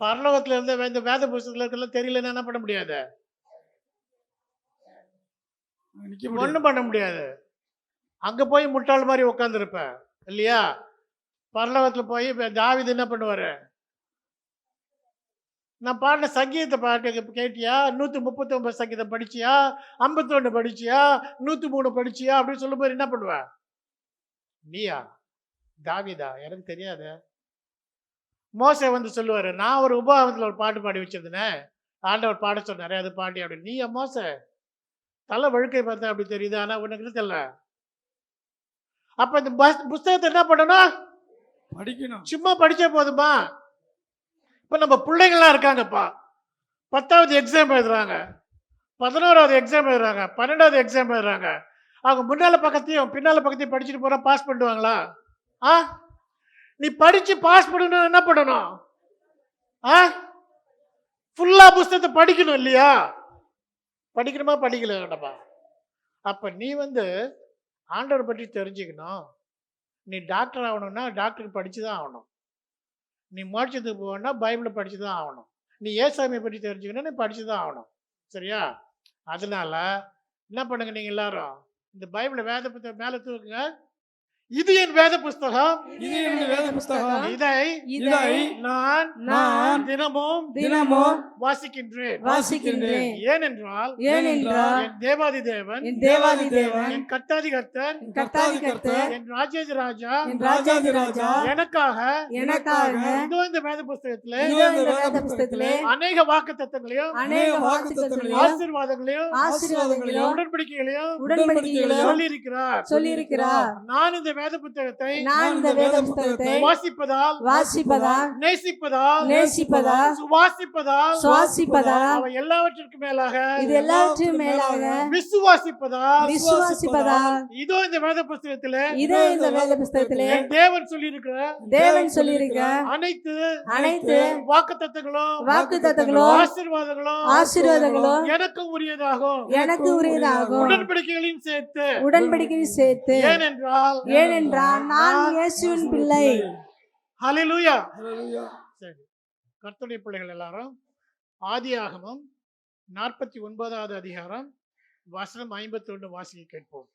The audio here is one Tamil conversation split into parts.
பரலோகத்துல இருந்த இந்த வேத புஸ்தகத்துல இருக்கலாம் தெரியலன்னா என்ன பண்ண முடியாது? நிக்க முடியாது. ஒண்ணும் பண்ண முடியாது. அங்க போய் முட்டாள் மாதிரி உட்கார்ந்திருப்ப இல்லையா? பரலோகத்துல போய் இப்ப தாவீது என்ன பண்ணுவாரு? நான் பாடின சங்கீதத்தை பாட்டு கேட்டியா? 139 சங்கீதம் படிச்சியா? 51 படிச்சியா? 103 படிச்சியா? அப்படின்னு சொல்லும்போது என்ன பண்ணுவ? நீயா? தாவீதா? எனக்கு தெரியாது. மோசே வந்து சொல்லுவாரு, நான் ஒரு உபவாசத்துல ஒரு பாட்டு பாடி வச்சிருந்தேன், ஆண்டவர் பாட சொன்னாரு, அது பாடி அப்படின்னு. நீயா மோசே? தலை வழுக்கை பார்த்தா அப்படி தெரியுது, ஆனா உனக்கு தெரியல. அப்ப இந்த புஸ்தகத்தை என்ன பண்ணணும்? படிக்கணும். சும்மா படிச்சா போதுமா? இப்ப நம்ம பிள்ளைங்கள்லாம் இருக்காங்கப்பா, 10வது எக்ஸாம் எழுதுறாங்க, 11வது எக்ஸாம் எழுதுறாங்க, 12வது எக்ஸாம் எழுதுறாங்க. அவங்க முன்னால பக்கத்தையும் பின்னால பக்கத்தையும் படிச்சுட்டு போறா பாஸ் பண்ணுவாங்களா? ஆ, நீ படிச்சு பாஸ் பண்ணணும், என்ன பண்ணணும்? ஆ, ஃபுல்லா புஸ்தகத்தை படிக்கணும் இல்லையா? படிக்கணுமா படிக்கல வேண்டாமா? அப்ப நீ வந்து ஆண்டவர் பற்றி தெரிஞ்சுக்கணும். நீ டாக்டர் ஆகணும்னா டாக்டருக்கு படிச்சு தான் ஆகணும். நீ மோட்சத்துக்கு போகணும்னா பைபிளை படிச்சு தான் ஆகணும். நீ ஏசாமியை பற்றி தெரிஞ்சுக்கணும், நீ படிச்சு தான் ஆகணும். சரியா? அதனால என்ன பண்ணுங்க நீங்க எல்லாரும், இந்த பைபிளை வேத புத்தகம் மேல தூக்குங்க. இது என் வேத புஸ்தகம், இது என்னுடைய வேத புஸ்தகம். இதை நான் தினமும் வாசிக்கின்றேன். ஏனென்றால் என் தேவாதி தேவன், என் கர்த்தாதி கர்த்தர், என் ராஜாதி ராஜா எனக்காக இதோ இந்த வேத புஸ்தகத்திலே அநேக வாக்குத்தத்தங்களையும் ஆசீர்வாதங்களையும் உடன்படிக்கைகளையும் சொல்லியிருக்கிறார். நான் இந்த வேத புத்தகத்தை வாசிப்பதால் நேசிப்பதால் சுவாசிப்பதால் அவை எல்லாவற்றிற்கும் மேலாக விசுவாசிப்பதால் இதோ இந்த வேத புஸ்தகத்திலே என் தேவன் சொல்லியிருக்கிற அனைத்து வாக்குத்தத்தங்களும் ஆசீர்வாதங்களும் எனக்கு உரியதாகும். உடன்படிக்கைகளையும் சேர்த்து. ஏனென்றால் நான் இயேசுவின் பிள்ளை. ஹல்லேலூயா. சரி, கர்த்தருடைய பிள்ளைகள் எல்லாரும் ஆதியாகமம் 49வது அதிகாரம் வசனம் 51 வாசிக்க கேட்போம்.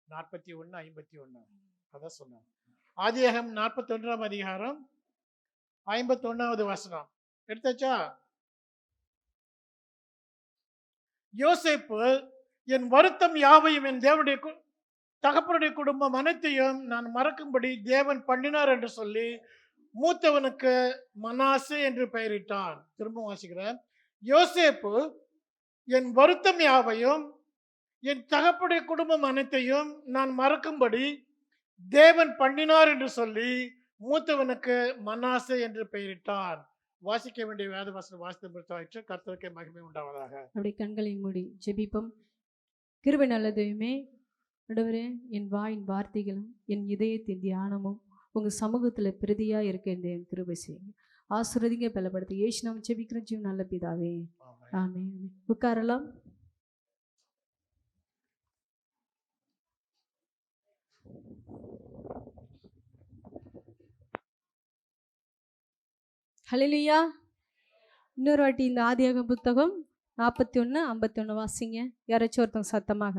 41:51 அதான் சொன்னாங்க. ஆதியாகமம் 41ஆம் அதிகாரம் 51வது வசனம் எடுத்தாச்சா? யோசேப்பு, என் வருத்தம் யாவையும் என் தேவனுடைய தகப்பனுடைய குடும்பம் அனைத்தையும் நான் மறக்கும்படி தேவன் பண்ணினார் என்று சொல்லி மூத்தவனுக்கு மனாசே என்று பெயரிட்டான். திரும்ப வாசிக்கிறேன். யோசேப்பு, என் வருத்தம் யாவையும் என் தகப்பனுடைய குடும்பம் அனைத்தையும் நான் மறக்கும்படி தேவன் பண்ணினார் என்று சொல்லி மூத்தவனுக்கு மனாசே என்று பெயரிட்டான். வாசிக்க வேண்டிய வேத வசனம் வாசித்து கர்த்தருக்கே மகிமை உண்டாவதாக. அப்படி கண்களை மூடி ஜெபிப்போம். கிருபை நல்ல தெய்வமே, ஆண்டவரே, என் வாயின் வார்த்தைகளும் என் இதயத்தின் தியானமும் உங்க சமூகத்துல பிரதியா இருக்க கிருபை செய்யுங்க. ஆசீர்வதிங்க, பலப்படுத்த இயேசு நாமத்தில் ஜெபிக்கிறோம் ஜீவன் நல்ல பிதாவே, ஆமென். உட்காரலாம். ஹல்லேலூயா. இன்னொரு வாட்டி இந்த ஆதியாகமம் புத்தகம் 41:51 வாசிங்க. யாராச்சும் ஒருத்தவங்க சத்தமாக.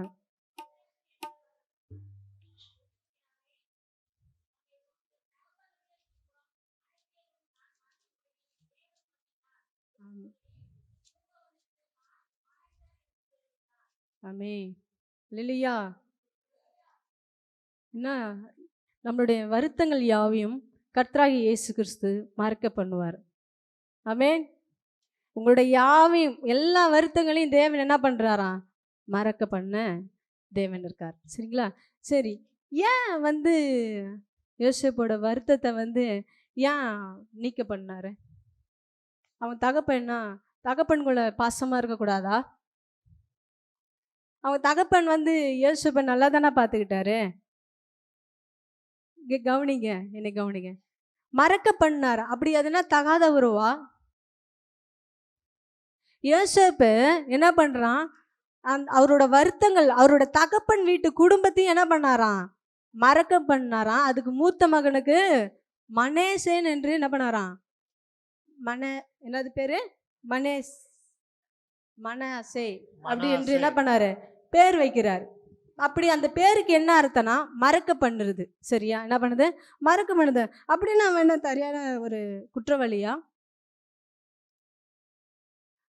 ஆமென். ஹல்லேலூயா. என்ன, நம்மளுடைய வருத்தங்கள் யாவையும் கர்த்தராகிய இயேசு கிறிஸ்து மறக்க பண்ணுவார். ஆமென். உங்களுடைய யாவையும் எல்லா வருத்தங்களையும் தேவன் என்ன பண்றாராம்? மறக்க பண்ண தேவன் இருக்கார். சரிங்களா? சரி, ஏன் யோசேப்போட வருத்தத்தை ஏன் நீக்க பண்ணாரு? அவன் தகப்பன்குள்ள பாசமா இருக்கக்கூடாதா? அவன் தகப்பன் யோசேப்பை நல்லா தானே பார்த்துக்கிட்டாரு. கவனிங்க, என்னை கவனிங்க. மறக்க பண்ணார், அப்படி அதுனா தகாத உறவா? யோசேப்பு என்ன பண்றான்? அவரோட வருத்தங்கள், அவரோட தகப்பன் வீட்டு குடும்பத்தையும் என்ன பண்ணாராம்? மறக்க பண்ணாராம். அதுக்கு மூத்த மகனுக்கு மனேசேன் என்று என்ன பண்ணாராம்? என்னது பேரு? மனாசே அப்படி என்று என்ன பண்ணாரு? பேர் வைக்கிறார். அப்படி அந்த பேருக்கு என்ன அர்த்தம்னா மறக்க பண்ணுறது. சரியா? என்ன பண்ணுது? மறக்க பண்ணுது. அப்படின்னு அவன் என்ன சரியான ஒரு குற்றவாளியா?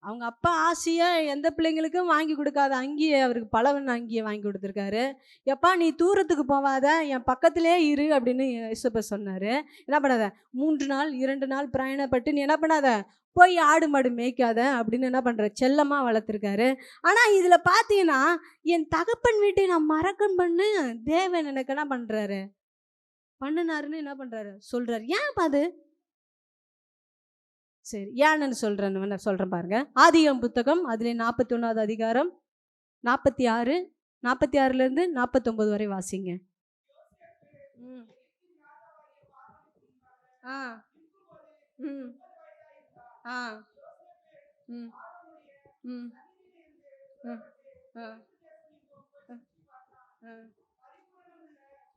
அவங்க அப்பா ஆசையா எந்த பிள்ளைங்களுக்கும் வாங்கி கொடுக்காத அங்கேயே அவருக்கு பலவன் அங்கேயே வாங்கி கொடுத்துருக்காரு. எப்பா நீ தூரத்துக்கு போவாத, என் பக்கத்திலே இரு அப்படின்னு இயேசுப்பா சொன்னார். என்ன பண்ணாத? 3 நாள் 2 நாள் பிரயாணப்பட்டு நீ என்ன பண்ணாத? போய் ஆடு மாடு மேய்க்காத அப்படின்னு என்ன பண்ணுற? செல்லமாக வளர்த்துருக்காரு. ஆனால் இதில் பார்த்தீங்கன்னா என் தகப்பன் வீட்டை நான் மறக்கன் பண்ணு தேவன் எனக்கு என்ன பண்ணுறாரு? பண்ணினாருன்னு என்ன பண்ணுறாரு? சொல்கிறார். ஏன் அது? சரி, ஏன்னு சொல்கிறேன் பாருங்க. ஆதியாகமம் புத்தகம் அதிலே 41வது அதிகாரம் 46 46லேருந்து 49 வரை வாசிங்க. ம் ஆ ம் ஆ ம் ம் ம் ஆ ஆ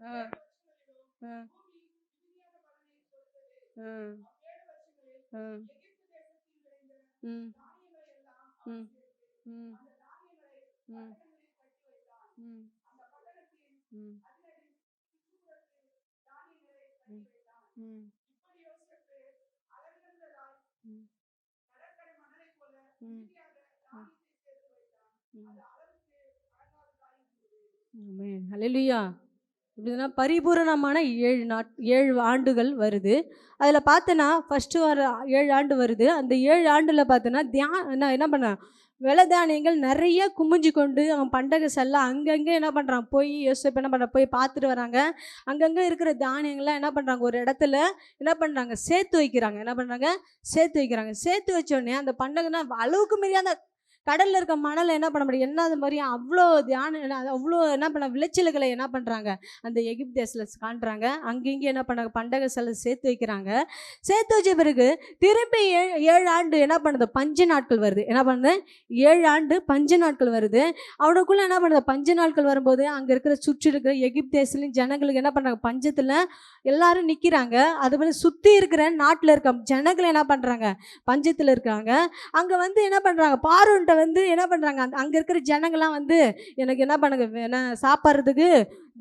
ஆ ஆ ஆ ஆ ம் ம் ம் ம் ம் ம் ம் ம் ம் ம் ஆமென். ஹல்லேலூயா. இப்படின்னா பரிபூரணமான 7 ஆண்டுகள் வருது. அதில் பார்த்தோன்னா ஃபஸ்ட்டு வர 7 ஆண்டு வருது. அந்த 7 ஆண்டில் பார்த்தோன்னா நான் என்ன பண்ணேன்? தானியங்கள் நிறைய குமிஞ்சு கொண்டு அவன் பண்டக செல்ல அங்கங்கே என்ன பண்ணுறான்? போய் யோசிப்பு என்ன பண்ணுறான்? போய் பார்த்துட்டு வராங்க. அங்கங்கே இருக்கிற தானியங்கள்லாம் என்ன பண்ணுறாங்க? ஒரு இடத்துல என்ன பண்ணுறாங்க? சேர்த்து வைக்கிறாங்க. என்ன பண்ணுறாங்க? சேர்த்து வைக்கிறாங்க. சேர்த்து வச்சோடனே அந்த பண்டகனா அளவுக்கு மீறி அந்த கடல்ல இருக்க மணலை என்ன பண்ண முடியும்? என்ன அது மாதிரி அவ்வளோ அவ்வளோ என்ன பண்ண விளைச்சல்களை என்ன பண்ணுறாங்க? அந்த எகிப்து தேசத்தில் காண்றாங்க. அங்கங்கே என்ன பண்ணாங்க? பண்டக செல்ல சேர்த்து வைக்கிறாங்க. சேர்த்து வச்ச பிறகு திருப்பி 7 ஆண்டு என்ன பண்ணுது? பஞ்ச நாட்கள் வருது. என்ன பண்ணுது? 7 ஆண்டு பஞ்ச நாட்கள் வருது. அவனுக்குள்ள என்ன பண்ணுது? பஞ்ச நாட்கள் வரும்போது அங்கே இருக்கிற சுற்றி இருக்கிற எகிப்து தேசத்துலையும் ஜனங்களுக்கு என்ன பண்ணுறாங்க? பஞ்சத்தில் எல்லாரும் நிற்கிறாங்க. அதுபோல் சுற்றி இருக்கிற நாட்டில் இருக்க ஜனங்கள் என்ன பண்ணுறாங்க? பஞ்சத்தில் இருக்காங்க. அங்கே வந்து என்ன பண்ணுறாங்க? பார்வோன்ட்ட வந்து என்ன பண்ணுறாங்க? அங்கே இருக்கிற ஜனங்கள்லாம் வந்து எனக்கு என்ன பண்ணுங்க? என்ன சாப்பிட்றதுக்கு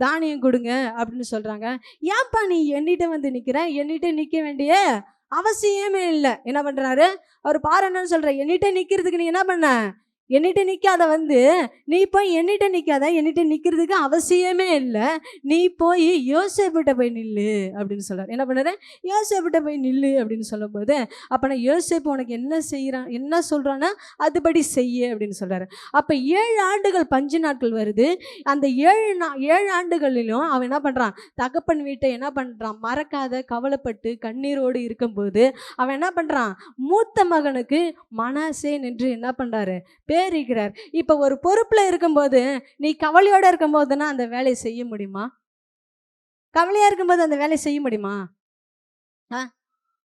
தானியம் கொடுங்க அப்படின்னு சொல்கிறாங்க. ஏன்ப்பா நீ என்னிட்ட வந்து நிற்கிற? என்னிட்ட நிற்க வேண்டிய அவசியமே இல்லை. என்ன பண்ணுறாரு? அவர் என்னன்னு சொல்கிற? என்னிட்ட நிற்கிறதுக்கு நீ என்ன பண்ண? என்னிட்ட நிற்காத வந்து நீ போய் என்னிட்ட நிற்காத, என்னிட்ட நிற்கிறதுக்கு அவசியமே இல்லை. நீ போய் யோசேப்புகிட்ட போய் நில்லு அப்படின்னு சொல்கிறார். என்ன பண்ணுற? யோசேப்புகிட்ட போய் நில்லு அப்படின்னு சொல்லும்போது அப்போ நான் யோசேப்பு உனக்கு என்ன செய்கிறான், என்ன சொல்கிறான்னா அதுபடி செய்ய அப்படின்னு சொல்கிறாரு. அப்போ 7 ஆண்டுகள் பஞ்சு நாட்கள் வருது. அந்த 7 ஆண்டுகளிலும் அவன் என்ன பண்ணுறான்? தகப்பன் வீட்டை என்ன பண்ணுறான்? மறக்காத கவலைப்பட்டு கண்ணீரோடு இருக்கும்போது அவன் என்ன பண்ணுறான்? மூத்த மகனுக்கு மனாசேன் என்று என்ன பண்ணுறாரு? பேரிக்கிறார். இப்போ ஒரு பொறுப்பில் இருக்கும்போது நீ கவலையோடு இருக்கும்போதுன்னா அந்த வேலையை செய்ய முடியுமா? கவலையாக இருக்கும்போது அந்த வேலையை செய்ய முடியுமா?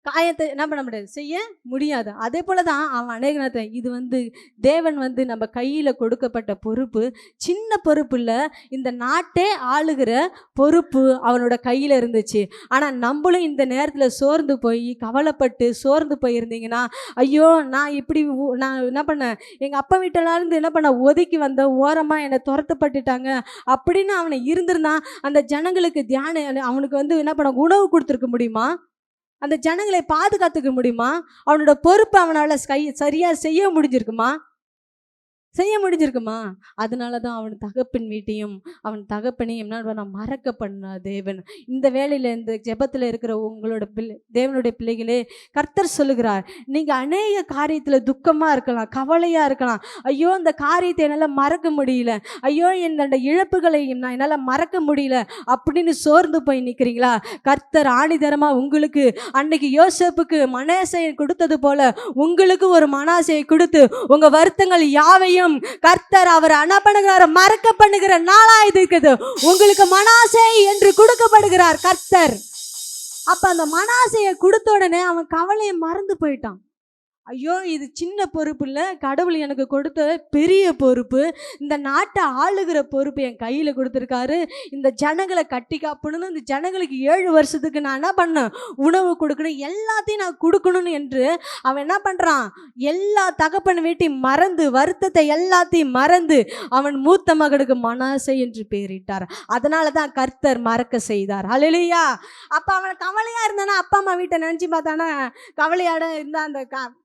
காயத்தை என்ன பண்ண முடியாது? செய்ய முடியாது. அதே போல தான் அவன் அநேக நேரத்தை இது வந்து தேவன் வந்து நம்ம கையில் கொடுக்கப்பட்ட பொறுப்பு சின்ன பொறுப்பு இல்லை. இந்த நாட்டே ஆளுகிற பொறுப்பு அவனோட கையில் இருந்துச்சு. ஆனால் நம்மளும் இந்த நேரத்தில் சோர்ந்து போய் கவலைப்பட்டு சோர்ந்து போயிருந்தீங்கன்னா, ஐயோ நான் இப்படி நான் என்ன பண்ணேன்? எங்கள் அப்பா வீட்டிலேருந்து என்ன பண்ண ஒதுக்கி வந்த ஓரமாக என்னை துரத்தப்பட்டுட்டாங்க அப்படின்னு அவனை இருந்திருந்தான் அந்த ஜனங்களுக்கு அவனுக்கு வந்து என்ன பண்ண உணவு கொடுத்துருக்க முடியுமா? அந்த ஜனங்களை பாதுகாத்துக்க முடியுமா? அவனோட பொறுப்பு அவனால் சரியாக செய்ய முடிஞ்சிருக்குமா? அதனால தான் அவன் தகப்பன் வீட்டையும் அவன் தகப்பனையும் என்ன மறக்க பண்ண தேவன். இந்த வேளையில் இந்த ஜெபத்தில் இருக்கிற உங்களோட தேவனுடைய பிள்ளைகளே, கர்த்தர் சொல்லுகிறார், நீங்கள் அநேக காரியத்தில் துக்கமாக இருக்கலாம், கவலையாக இருக்கலாம். ஐயோ இந்த காரியத்தை என்னால் மறக்க முடியல, ஐயோ என்னோட இழப்புகளை நான் என்னால் மறக்க முடியல அப்படின்னு சோர்ந்து போய் நிற்கிறீங்களா? கர்த்தர் ஆணிதரமாக உங்களுக்கு அன்னைக்கு யோசேப்புக்கு மனாசையை கொடுத்தது போல உங்களுக்கு ஒரு மனாசையை கொடுத்து உங்கள் வருத்தங்கள் யாவையும் கர்த்தர் அவர் அனப்படுகிறார், மறக்க பண்ணுகிற நாளா இது இருக்குது. உங்களுக்கு மனாசை என்று கொடுக்கப்படுகிறார் கர்த்தர். அப்ப அந்த மனாசையை கொடுத்த உடனே அவன் கவலையை மறந்து போயிட்டான். ஐயோ இது சின்ன பொறுப்பு இல்லை, கடவுள் எனக்கு கொடுத்த பெரிய பொறுப்பு. இந்த நாட்டை ஆளுகிற பொறுப்பு என் கையில் கொடுத்துருக்காரு. இந்த ஜனங்களை கட்டி காப்பணும், இந்த ஜனங்களுக்கு 7 வருஷத்துக்கு நான் என்ன பண்ணேன், உணவு கொடுக்கணும், எல்லாத்தையும் நான் கொடுக்கணும்னு என்று அவன் என்ன பண்ணுறான், எல்லா தகப்பன் வீட்டையும் மறந்து, வருத்தத்தை எல்லாத்தையும் மறந்து அவன் மூத்த மகனுக்கு மனாசே என்று பெயரிட்டார். அதனால தான் கர்த்தர் மறக்க செய்தார். ஹல்லேலூயா. அப்போ அவன் கவலையாக இருந்தானா, அப்பா அம்மா வீட்டை நினச்சி பார்த்தானா, கவலையோட இருந்தால் அந்த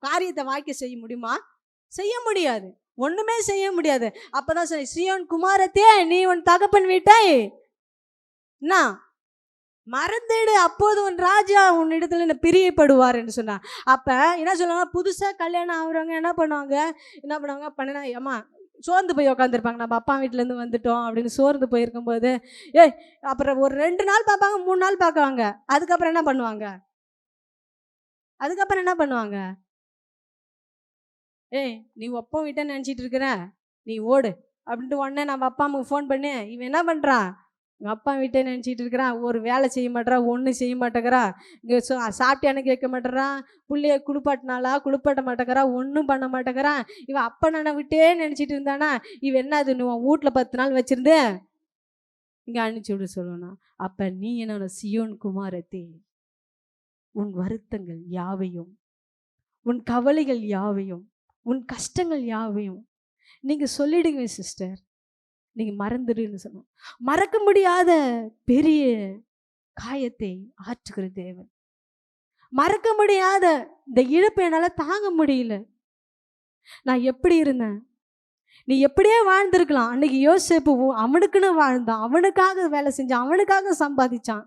காரியத்தை வாய்க்க செய்ய முடியுமா? செய்ய முடியாது, ஒண்ணுமே செய்ய முடியாது. அப்பதான் சரி, சீயோன் குமாரத்தே நீ உன் தகப்பன் வீட்டை என்ன மறந்துடு, அப்போது உன் ராஜா உன் இடத்துல பிரியப்படுவார் என்று சொன்னான். அப்ப என்ன சொல்லுவாங்க, புதுசா கல்யாணம் ஆகுறவங்க என்ன பண்ணுவாங்க பண்ணனா, ஏமா சோர்ந்து போய் உட்காந்துருப்பாங்க. நம்ம அப்பா வீட்டிலேருந்து வந்துட்டோம் அப்படின்னு சோர்ந்து போயிருக்கும்போது அப்புறம் ஒரு 2 நாள் பார்ப்பாங்க, 3 நாள் பார்க்குவாங்க. அதுக்கப்புறம் என்ன பண்ணுவாங்க, நீ ஒப்பம் விட்ட நினச்சிட்டு இருக்கிற, நீ ஓடு அப்படின்ட்டு உடனே நம்ம அப்பா அம்மாவுக்கு ஃபோன் பண்ணி, இவன் என்ன பண்ணுறான், உங்கள் அப்பா வீட்டை நினச்சிட்டு இருக்கிறான், ஒரு வேலை செய்ய மாட்டேறா, ஒன்றும் செய்ய மாட்டேங்கிறா, இங்கே சாப்பிட்டியானு கேட்க மாட்டேறான், புள்ளைய குளிப்பாட்ட மாட்டேங்கிறா, ஒன்றும் பண்ண மாட்டேங்கிறான். இவன் அப்பா நான் விட்டே நினச்சிட்டு இருந்தானா, இவன் என்ன அது உன் வீட்டில் 10 நாள் வச்சிருந்து இங்கே அனுப்பிச்சி விட சொல்லணும். அப்போ நீ என்ன, சீயோன் குமாரத்தே உன் வருத்தங்கள் யாவையும், உன் கவலைகள் யாவையும், உன் கஷ்டங்கள் யாவையும் நீங்கள் சொல்லிடுங்க சிஸ்டர், நீங்கள் மறந்துடுன்னு சொன்னோம். மறக்க முடியாத பெரிய காயத்தை ஆற்றுகிற தேவன். மறக்க முடியாத இந்த இழப்பை என்னால் தாங்க முடியல, நான் எப்படி இருந்தேன், நீ எப்படியே வாழ்ந்திருக்கலாம். அன்னைக்கு யோசேப்பு அவனுக்குன்னு வாழ்ந்தான், அவனுக்காக வேலை செஞ்சான், அவனுக்காக சம்பாதிச்சான்.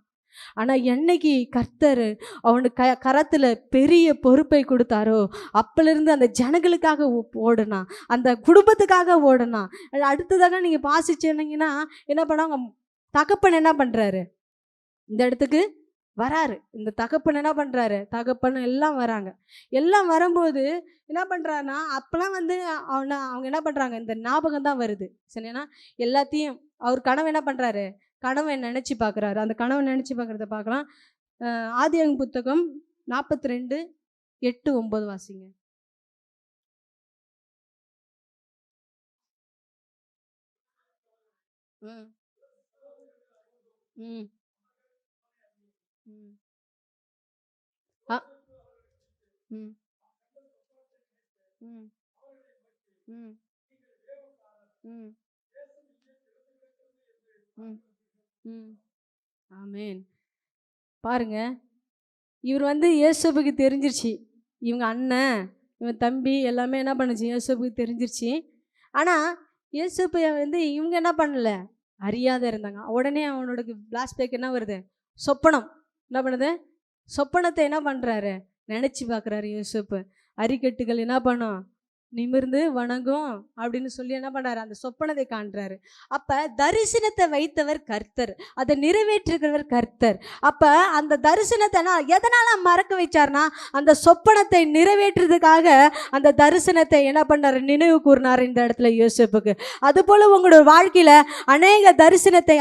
ஆனால் என்னைக்கு கர்த்தர் அவனுக்கு கரத்தில் பெரிய பொறுப்பை கொடுத்தாரோ, அப்போலேருந்து அந்த ஜனங்களுக்காக ஓடனா, அந்த குடும்பத்துக்காக ஓடனா. அடுத்ததாக நீங்கள் வாசிச்சீங்கன்னா என்ன பண்ணாங்க, தகப்பன் என்ன பண்ணுறாரு, இந்த இடத்துக்கு வராரு. இந்த தகப்பன் என்ன பண்ணுறாரு, தகப்பன் எல்லாம் வராங்க. எல்லாம் வரும்போது என்ன பண்ணுறாருன்னா, அப்போலாம் அவங்க என்ன பண்ணுறாங்க, இந்த ஞாபகம் தான் வருது சரினா. எல்லாத்தையும் அவர் கனவு என்ன பண்ணுறாரு, கனவை நினச்சி பார்க்குறாரு. அந்த கனவை நினச்சி பார்க்குறத பார்க்கலாம். ஆதியாகமம் புத்தகம் 42:8-9 வாசிங்க. ம் ம் ம் ஆ ம் ம் ம் ம் ம் ம் ஆமேன். பாருங்க, இவர் யோசேப்புக்கு தெரிஞ்சிருச்சு, இவங்க அண்ணன் இவன் தம்பி எல்லாமே என்ன பண்ணுச்சு, யோசேப்புக்கு தெரிஞ்சிருச்சு. ஆனால் யோசேப்பு இவங்க என்ன பண்ணல, அறியாத இருந்தாங்க. உடனே அவனோட ஃப்ளாஷ்பேக் என்ன வருது, சொப்பனம் என்ன பண்ணுது, சொப்பனத்தை என்ன பண்ணுறாரு, நினச்சி பார்க்குறாரு யோசேப்பு. அரிக்கட்டுகள் என்ன பண்ணும், நிமிர்ந்து வணங்கும் அப்படின்னு சொல்லி என்ன பண்ணுறாரு, அந்த சொப்பனத்தை காண்றாரு. அப்போ தரிசனத்தை வைத்தவர் கர்த்தர், அதை நிறைவேற்றுகிறவர் கர்த்தர். அப்போ அந்த தரிசனத்தை எதனால் மறக்க வச்சார்னா, அந்த சொப்பனத்தை நிறைவேற்றுறதுக்காக அந்த தரிசனத்தை என்ன பண்ணார், நினைவு கூர்னார் இந்த இடத்துல யோசேப்புக்கு. அதுபோல் உங்களோட வாழ்க்கையில் அநேக தரிசனத்தை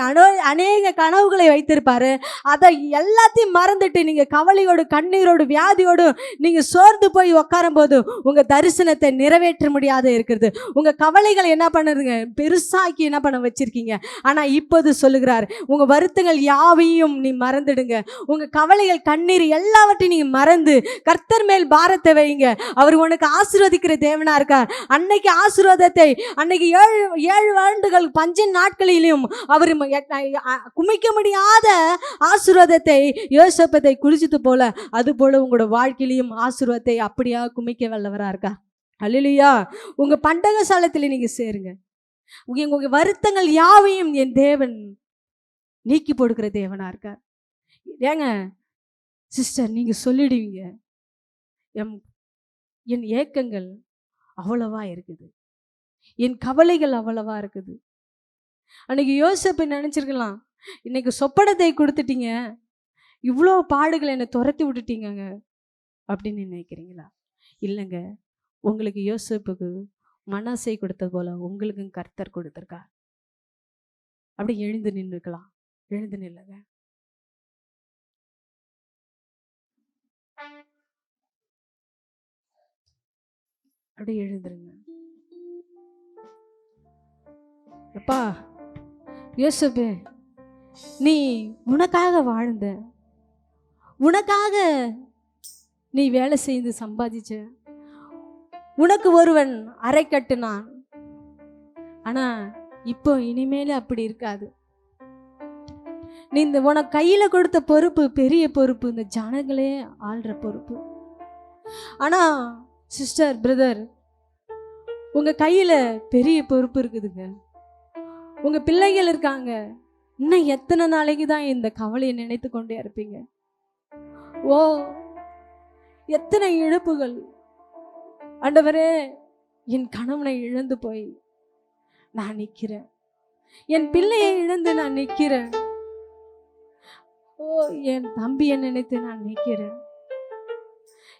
அநேக கனவுகளை வைத்திருப்பார். அதை எல்லாத்தையும் மறந்துட்டு நீங்கள் கவலையோடு கண்ணீரோடு வியாதியோடு நீங்கள் சோர்ந்து போய் உட்காரும் போது உங்கள் தரிசனத்தை நிறைவேற்ற முடியாத இருக்கிறது. உங்க கவலைகள் என்ன பண்ணுதுங்க, பெருசாக்கி என்ன பண்ண வச்சிருக்கீங்க. ஆனா இப்போது சொல்லுகிறார், உங்க வருத்தங்கள் யாவையும் நீ மறந்துடுங்க. உங்க கவலைகள் கண்ணீர் எல்லாவற்றையும் நீங்க மறந்து கர்த்தர் மேல் பாரத்தை வைங்க. அவர் உனக்கு ஆசீர்வதிக்கிற தேவனா இருக்கார். அன்னைக்கு ஆசீர்வாதத்தை, அன்னைக்கு 7 ஆண்டுகள் பஞ்ச நாட்களிலும் அவர் குமிக்க முடியாத ஆசீர்வாதத்தை யோசேப்பை குளிச்சது போல, அது போல உங்களோட வாழ்க்கையிலையும் ஆசீர்வாதத்தை அப்படியா குமிக்க வல்லவரா இருக்கா. அல்லேலூயா. உங்க பண்டக சாலத்தில் நீங்க சேருங்க. உங்க வருத்தங்கள் யாவையும் என் தேவன் நீக்கி போடுகிற தேவனா இருக்கார். ஏங்க சிஸ்டர், நீங்க சொல்லிடுவீங்க, என் ஏக்கங்கள் அவ்வளவா இருக்குது, என் கவலைகள் அவ்வளவா இருக்குது. அன்னைக்கு யோசேப்பு நினைச்சிருக்கலாம், இன்னைக்கு சொப்பனத்தை கொடுத்துட்டீங்க, இவ்வளோ பாடுகளை என்னை துரத்தி விட்டுட்டீங்க அப்படின்னு நினைக்கிறீங்களா? இல்லைங்க, உங்களுக்கு யோசேப்புக்கு மனாசே கொடுத்தது போல உங்களுக்கும் கர்த்தர் கொடுத்துருக்கார். அப்படி எழுந்து நின்றுக்கலாம். எழுந்து நில்லுங்க. அப்படியே எழுந்துருங்க. அப்பா யோசேப்பே, நீ உனக்காக வாழ்ந்த, உனக்காக நீ வேலை செய்து சம்பாதிச்ச, உனக்கு ஒருவன் அறை கட்டுனான். ஆனா இப்போ இனிமேல அப்படி இருக்காது. நீ இந்த உனக்கு கையில கொடுத்த பொறுப்பு பெரிய பொறுப்பு, இந்த ஜனங்களே ஆள்ற பொறுப்பு. ஆனா சிஸ்டர், பிரதர், உங்க கையில பெரிய பொறுப்பு இருக்குதுங்க. உங்க பிள்ளைகள் இருக்காங்க. இன்னும் எத்தனை நாளைக்கு தான் இந்த கவலையை நினைத்து கொண்டே இருப்பீங்க? ஓ, எத்தனை இழப்புகள். ஆண்டவரே, என் கணவனை இழந்து போய் நான் நிக்கிறேன், என் பிள்ளையை இழந்து நான் நிக்கிறேன், ஓ என் தம்பியை நினைத்து நான் நிக்கிறேன்,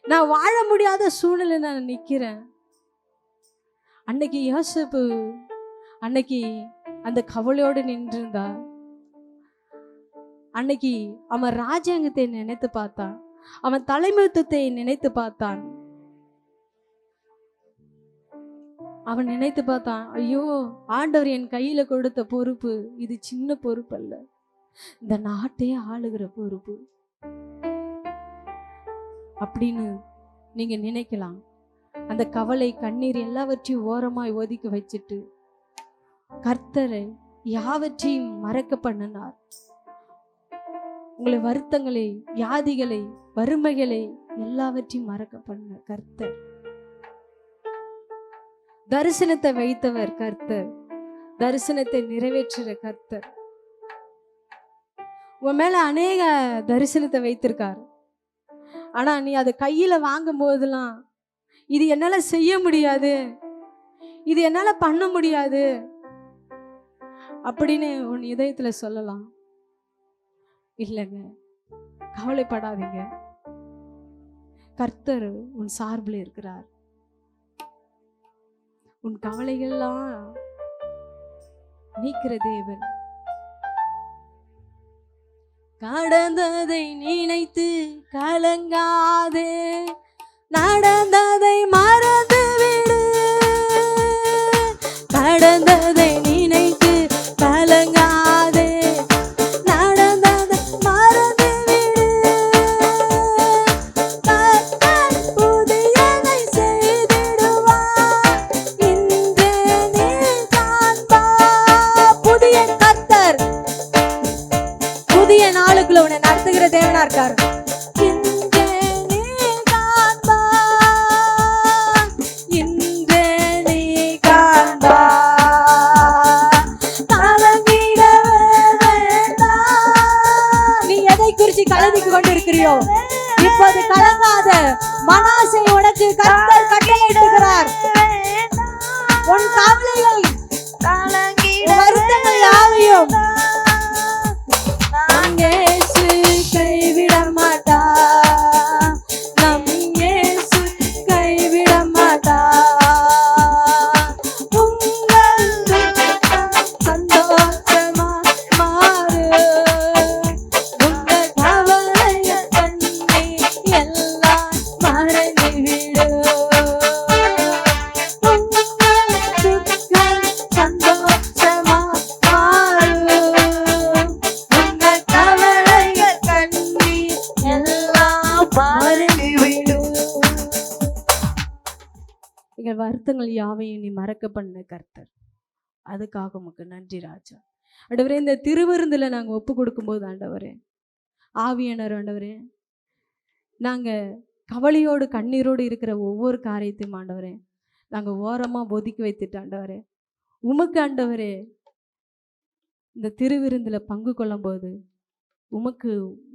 நான் வாழ முடியாத சூழ்நிலை நான் நிக்கிறேன். அன்னைக்கு யோசேப்பு அன்னைக்கு அந்த கவலையோடு நின்றிருந்தா, அன்னைக்கு அவன் ராஜாங்கத்தை நினைத்து பார்த்தான், அவன் தலைமைத்துவத்தை நினைத்து பார்த்தான். அவன் நினைத்து பார்த்தான், ஐயோ ஆண்டவர் என் கையில கொடுத்த பொறுப்பு இது சின்ன பொறுப்பு அல்ல, இந்த நாட்டையே ஆளுகிற பொறுப்பு அப்படின்னு நீங்க நினைக்கலாம். அந்த கவலை, கண்ணீர் எல்லாவற்றையும் ஓரமாய் ஒதுக்கி வச்சுட்டு கர்த்தரை யாவற்றையும் மறக்க பண்ணினார். உங்களை வருத்தங்களை, வியாதிகளை, வறுமைகளை எல்லாவற்றையும் மறக்க பண்ண கர்த்தர். தரிசனத்தை வைத்தவர் கர்த்தர், தரிசனத்தை நிறைவேற்றுற கர்த்தர். உன் மேல அநேக தரிசனத்தை வைத்திருக்கார். ஆனா நீ அதை கையில வாங்கும் போதெல்லாம் இது என்னால செய்ய முடியாது, இது என்னால பண்ண முடியாது அப்படின்னு உன் இதயத்துல சொல்லலாம். இல்லைங்க, கவலைப்படாதீங்க, கர்த்தர் உன் சார்பில் இருக்கிறார். உன் கவலைகள்லாம் நீக்கிற தேவன். கடந்ததை நினைத்து கலங்காதே, நடந்ததை மறந்து விடு. கடந்ததை நினைத்து கலங்காதே, நடந்ததை மறந்து விடு. கர்த்தர் புதியதை செய்திடுவார், இன்றே நீ காண்பாய். புதிய கர்த்தர் புதிய நாளுக்குள்ள உன்னை நடத்துகிற தேவனா இருக்காரு. இன்றே நீ காண்பாய், இன்றே நீ காண்பாய். கலங்கிடவே வேண்டாம். நீ எதை குறித்து கலங்கிக் கொண்டிருக்கிறியோ இப்போது கலங்காத. மனாசை உனக்கு கர்த்தர் கட்டளையிடுகிறார். உன் கவலைகள், உன் வருத்தங்கள் யாவையும் நம் இயேசு கைவிட மாட்டார், நம் இயேசு கைவிட மாட்டார். உங்கள் துக்கம் சந்தோஷமா மாறு, உங்கள் கவலைகள் கண்ணீர் எல்லாம் மறைந்துவிடு. உங்கள் துக்கம் சந்தோஷமா மாறு, உங்கள் கவலைகள் கண்ணீர் எல்லாம் மறைந்துவிடு. எங்கள் வருத்தங்கள் யாவையும் நீ மறக்க பண்ண கர்த்தர், அதுக்காக உமக்கு நன்றி ராஜா. ஆண்டவரே, இந்த திருவிருந்துல நாங்கள் ஒப்பு கொடுக்கும்போது ஆண்டவரே, ஆவியானவர் ஆண்டவரே, நாங்கள் கவலையோடு கண்ணீரோடு இருக்கிற ஒவ்வொரு காரியத்தையும் ஆண்டவரே நாங்கள் ஓரமாக ஒதுக்கி வைத்துட்டு ஆண்டவரே, உமக்கு ஆண்டவரே இந்த திருவிருந்தில் பங்கு கொள்ளும்போது உமக்கு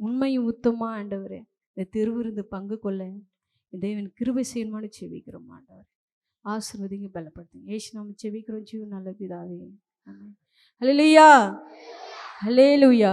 உண்மையும் உத்தமா ஆண்டவரே இந்த திருவிருந்து பங்கு கொள்ள தேவன் கிருபை செய்யணும்னு செபிக்கிறோம் ஆண்டவர். ஆசீர்வதிங்க, பலப்படுத்துங்க. ஏசு நாம செபிக்கிறோம் ஜீவன் நல்ல பிதாவே. ஆமென். ஹல்லேலூயா, ஹல்லேலூயா.